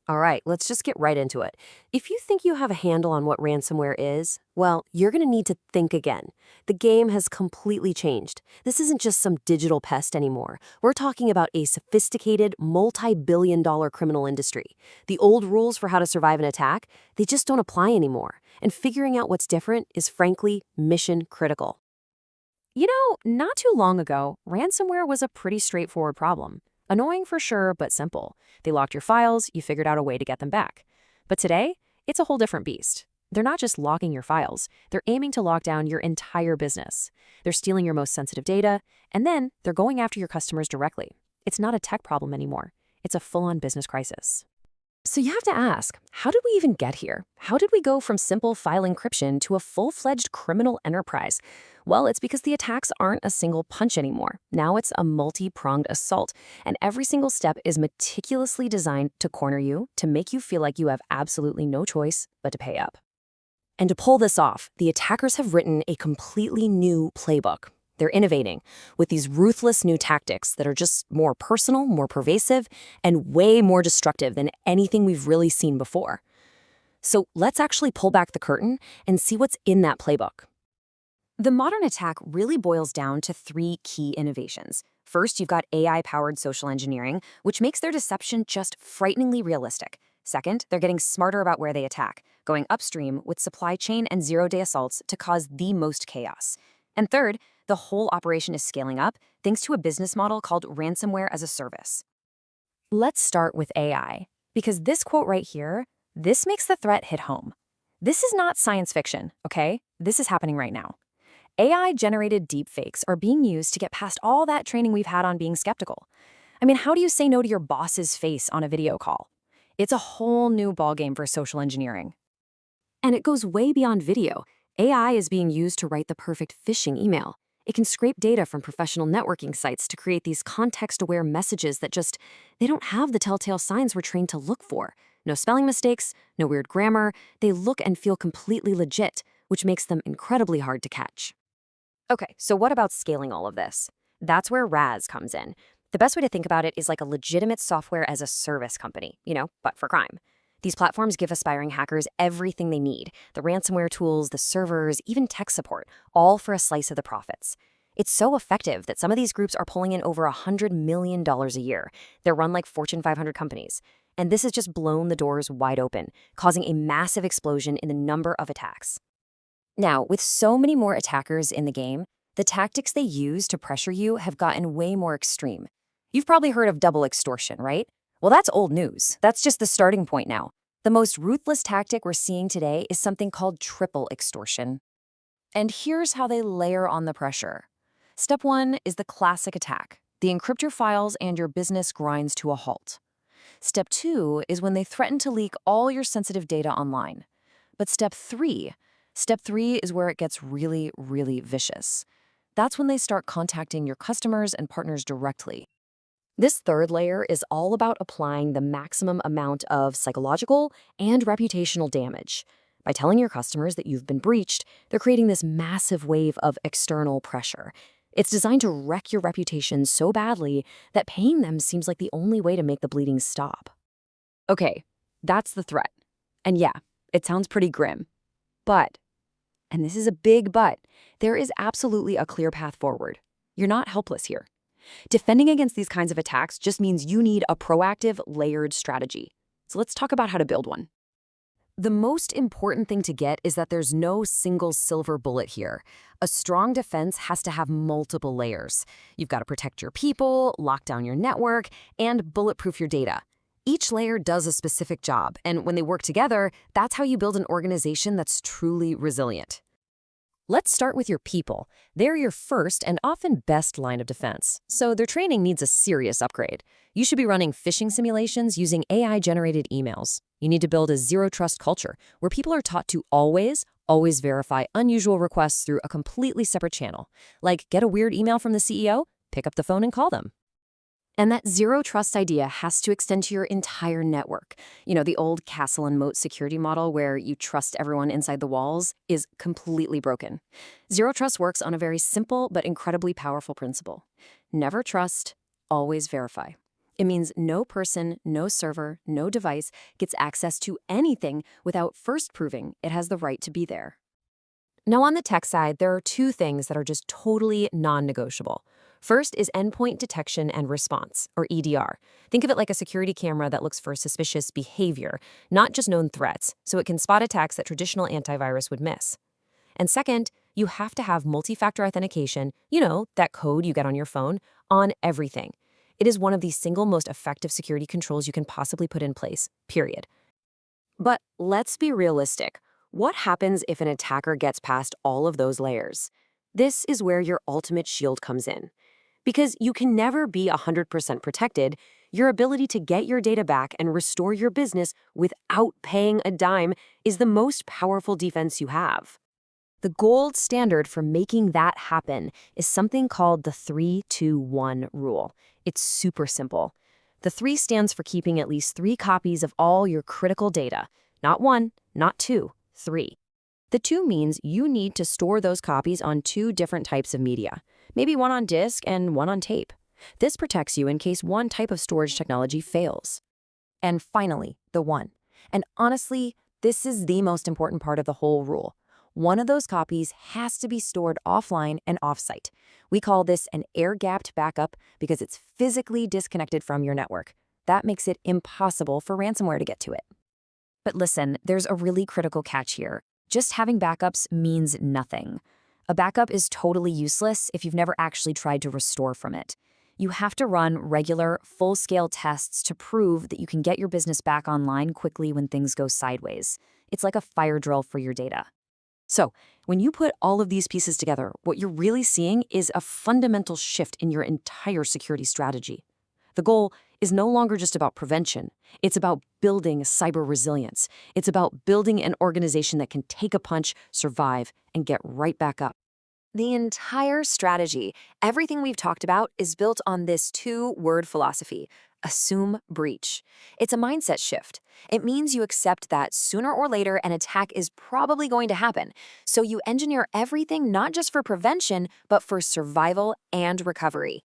All right, let's just get right into it. If you think you have a handle on what ransomware is, well, you're going to need to think again. The game has completely changed. This isn't just some digital pest anymore. We're talking about a sophisticated, multi-billion-dollar criminal industry. The old rules for how to survive an attack, they just don't apply anymore. And figuring out what's different is frankly mission critical. Not too long ago, ransomware was a pretty straightforward problem. Annoying for sure, but simple. They locked your files, you figured out a way to get them back. But today, it's a whole different beast. They're not just locking your files, they're aiming to lock down your entire business. They're stealing your most sensitive data, and then they're going after your customers directly. It's not a tech problem anymore. It's a full-on business crisis. So you have to ask, how did we even get here? How did we go from simple file encryption to a full-fledged criminal enterprise? Well, it's because the attacks aren't a single punch anymore. Now it's a multi-pronged assault, and every single step is meticulously designed to corner you, to make you feel like you have absolutely no choice but to pay up. And to pull this off, the attackers have written a completely new playbook. They're innovating with these ruthless new tactics that are just more personal, more pervasive, and way more destructive than anything we've really seen before. So let's actually pull back the curtain and see what's in that playbook. The modern attack really boils down to three key innovations. First, you've got AI-powered social engineering, which makes their deception just frighteningly realistic. Second, they're getting smarter about where they attack, going upstream with supply chain and zero-day assaults to cause the most chaos. And third, the whole operation is scaling up thanks to a business model called ransomware as a service. Let's start with AI, because this quote right here, this makes the threat hit home. This is not science fiction, okay? This is happening right now. AI-generated deepfakes are being used to get past all that training we've had on being skeptical. I mean, how do you say no to your boss's face on a video call? It's a whole new ballgame for social engineering. And it goes way beyond video. AI is being used to write the perfect phishing email. It can scrape data from professional networking sites to create these context-aware messages that they don't have the telltale signs we're trained to look for. No spelling mistakes, no weird grammar. They look and feel completely legit, which makes them incredibly hard to catch. Okay, so what about scaling all of this? That's where RAS comes in. The best way to think about it is like a legitimate software as a service company, but for crime. These platforms give aspiring hackers everything they need, the ransomware tools, the servers, even tech support, all for a slice of the profits. It's so effective that some of these groups are pulling in over $100 million a year. They're run like Fortune 500 companies. And this has just blown the doors wide open, causing a massive explosion in the number of attacks. Now, with so many more attackers in the game, the tactics they use to pressure you have gotten way more extreme. You've probably heard of double extortion, right? Well, that's old news. That's just the starting point now. The most ruthless tactic we're seeing today is something called triple extortion. And here's how they layer on the pressure. Step one is the classic attack. They encrypt your files and your business grinds to a halt. Step two is when they threaten to leak all your sensitive data online. But step three is where it gets really, really vicious. That's when they start contacting your customers and partners directly. This third layer is all about applying the maximum amount of psychological and reputational damage. By telling your customers that you've been breached, they're creating this massive wave of external pressure. It's designed to wreck your reputation so badly that paying them seems like the only way to make the bleeding stop. Okay, that's the threat. And yeah, it sounds pretty grim. But, and this is a big but, there is absolutely a clear path forward. You're not helpless here. Defending against these kinds of attacks just means you need a proactive, layered strategy. So let's talk about how to build one. The most important thing to get is that there's no single silver bullet here. A strong defense has to have multiple layers. You've got to protect your people, lock down your network, and bulletproof your data. Each layer does a specific job, and when they work together, that's how you build an organization that's truly resilient. Let's start with your people. They're your first and often best line of defense, so their training needs a serious upgrade. You should be running phishing simulations using AI-generated emails. You need to build a zero-trust culture where people are taught to always verify unusual requests through a completely separate channel. Like, get a weird email from the CEO? Pick up the phone and call them. And that zero-trust idea has to extend to your entire network. The old castle and moat security model where you trust everyone inside the walls is completely broken. Zero trust works on a very simple but incredibly powerful principle. Never trust, always verify. It means no person, no server, no device gets access to anything without first proving it has the right to be there. Now, on the tech side, there are two things that are just totally non-negotiable. First is endpoint detection and response, or EDR. Think of it like a security camera that looks for suspicious behavior, not just known threats, so it can spot attacks that traditional antivirus would miss. And second, you have to have multi-factor authentication, that code you get on your phone, on everything. It is one of the single most effective security controls you can possibly put in place, period. But let's be realistic. What happens if an attacker gets past all of those layers? This is where your ultimate shield comes in. Because you can never be 100% protected, your ability to get your data back and restore your business without paying a dime is the most powerful defense you have. The gold standard for making that happen is something called the 3-2-1 rule. It's super simple. The 3 stands for keeping at least 3 copies of all your critical data. Not 1, not 2, 3. The 2 means you need to store those copies on 2 different types of media, maybe one on disk and one on tape. This protects you in case one type of storage technology fails. And finally, the 1. And honestly, this is the most important part of the whole rule. One of those copies has to be stored offline and offsite. We call this an air-gapped backup because it's physically disconnected from your network. That makes it impossible for ransomware to get to it. But listen, there's a really critical catch here. Just having backups means nothing. A backup is totally useless if you've never actually tried to restore from it. You have to run regular, full-scale tests to prove that you can get your business back online quickly when things go sideways. It's like a fire drill for your data. So, when you put all of these pieces together, what you're really seeing is a fundamental shift in your entire security strategy. The goal is no longer just about prevention. It's about building cyber resilience. It's about building an organization that can take a punch, survive, and get right back up. The entire strategy, everything we've talked about, is built on this 2-word philosophy: assume breach. It's a mindset shift. It means you accept that sooner or later an attack is probably going to happen. So you engineer everything not just for prevention, but for survival and recovery.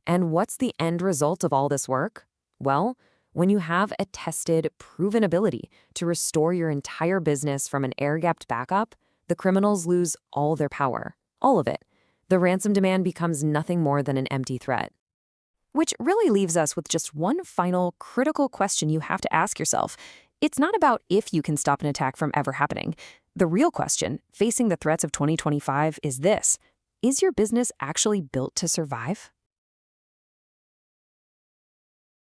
And what's the end result of all this work? Well, when you have a tested, proven ability to restore your entire business from an air-gapped backup, the criminals lose all their power. All of it. The ransom demand becomes nothing more than an empty threat. Which really leaves us with just one final critical question you have to ask yourself. It's not about if you can stop an attack from ever happening. The real question, facing the threats of 2025, is this: is your business actually built to survive?